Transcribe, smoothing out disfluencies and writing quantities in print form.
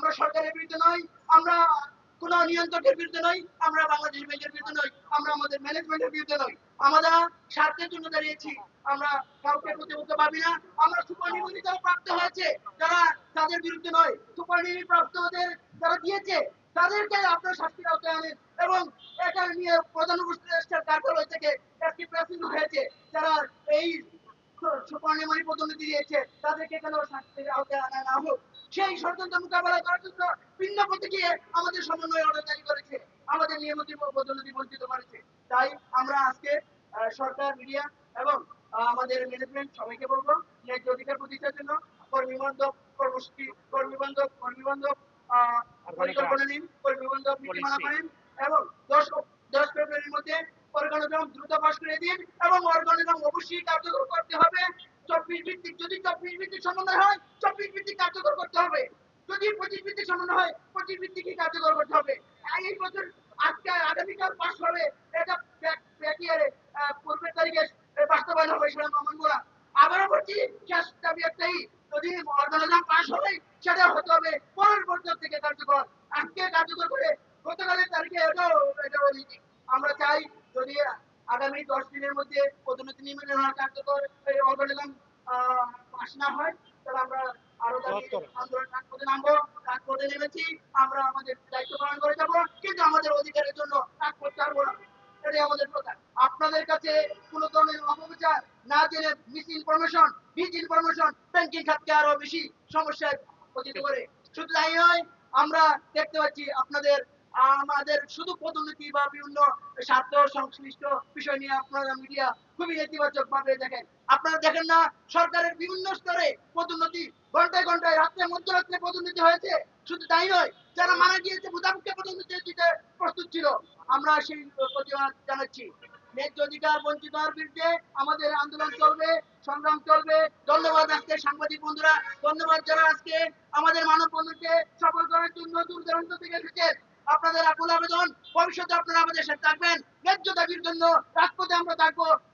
আমরা সরকারের বিরুদ্ধে নই, আমরা কোন নিয়ন্ত্রকের বিরুদ্ধে নই, আমরা বাংলাদেশ ব্যাংকের বিরুদ্ধে নই, আমরা আমাদের ম্যানেজমেন্টের বিরুদ্ধে নই। আমরা স্বার্থের জন্য দাঁড়িয়েছি। আমরা কাউকে প্রতিপক্ষ ভাবি না। আমরা সুপারনিবন্ধিতাও প্রাপ্ত হয়েছে যারা, তাদের বিরুদ্ধে নয়, সুপারনিধি প্রাপ্তদের যারা দিয়েছে তাদেরকে আপনার শাস্তির আওতায় আনেন। এবং এটা নিয়ে প্রধান উপদেষ্টার কার্যালয় থেকে একটি প্রেসিং হয়েছে, যারা এই সুপারনিবন্ধিত পদোন্নতি দিয়েছে তাদেরকে কেন শাস্তির আওতায় আনা না হোক, সেই ষড়যন্ত্র মোকাবেলা করার জন্য ভিন্ন প্রতীকে আমাদের সমন্বয় অর্ডার জারি করেছে, আমাদের নিয়মিত পদোন্নতি বঞ্চিত করেছে। তাই আমরা আজকে সরকার, মিডিয়া এবং আমাদের ম্যানেজমেন্ট সবাইকে বলবো ন্যায্য অধিকার প্রতিষ্ঠার জন্য কর্মীবান্ধব কর্মসূচি, কর্মীবান্ধব পরিকল্পনা নিন, কর্মীবান্ধব নীতিমালা করেন এবং 10 ফেব্রুয়ারির মধ্যে অর্গানোগ্রাম দ্রুত পাশ করে দিন এবং অর্গানোগ্রাম অবশ্যই কার্যকর করতে হবে। 24 ভিত্তিক, যদি 24 ভিত্তিক সমন্বয় হয় 24 ভিত্তিক কার্যকর করতে হবে, যদি 25 ভিত্তিক সমন্বয় হয় 25 ভিত্তিকই কার্যকর করতে হবে। এই বছর আজকে আগামীকাল পাশ হবে, এটা প্যাকিয়ারে পূর্বের তারিখে বাস্তবায়ন হবে, সেটা মানবো না। আবারও বলছি, শেষ দাবি একটাই, যদি অর্গানোগ্রাম পাশ হবে সেটা হতে হবে পরের বছর থেকে কার্যকর। আজকে কার্যকর করে গতকালের তারিখে এটা বলিনি। আমরা চাই যদি আগামী 10 দিনের মধ্যে পদোন্নতি নিয়মের কার্যকর অর্গানোগ্রাম পাশ না হয়, তাহলে আমরা আরো দাবি আন্দোলন রাজপথে নামবো। রাজপথে নেমেছি, আমরা আমাদের দায়িত্ব পালন করে যাবো, কিন্তু আমাদের অধিকারের জন্য রাজপথ ছাড়বো না। এটাই আমাদের কথা। আপনাদের কাছে কোন ধরনের অপপ্রচার না জেনে misinformation, misinformation banking খাতকে আরো বেশি সমস্যায় পতিত করে। শুধু তাই নয়, আমরা দেখতে পাচ্ছি আপনাদের আমাদের শুধু পদোন্নতি বা বিভিন্ন স্বার্থ সংশ্লিষ্ট বিষয় নিয়ে আপনারা মিডিয়া খুবই নেতিবাচক ভাবে দেখেন। আপনারা দেখেন না সরকারের বিভিন্ন স্তরে পদোন্নতি, ঘন্টায় ঘন্টায়, রাত্রে মধ্যরাত্রে পদোন্নতি হয়েছে। শুধু তাই নয়, যারা মারা গিয়েছে মুদাফুককে পদোন্নতি দিতে প্রস্তুত ছিল। আমরা সেই প্রতিবাদ জানাচ্ছি। ন্যায্য অধিকার বঞ্চিত হওয়ার বিরুদ্ধে আমাদের আন্দোলন চলবে, সংগ্রাম চলবে। ধন্যবাদ আজকে সাংবাদিক বন্ধুরা, ধন্যবাদ যারা আজকে আমাদের মানববন্ধনকে সফল করার জন্য দূর দূরান্ত থেকে এসেছেন। আপনাদের আকুল আবেদন, ভবিষ্যতে আপনারা আমাদের সাথে থাকবেন। ন্যায্য দাবির জন্য রাজপথে আমরা থাকবো।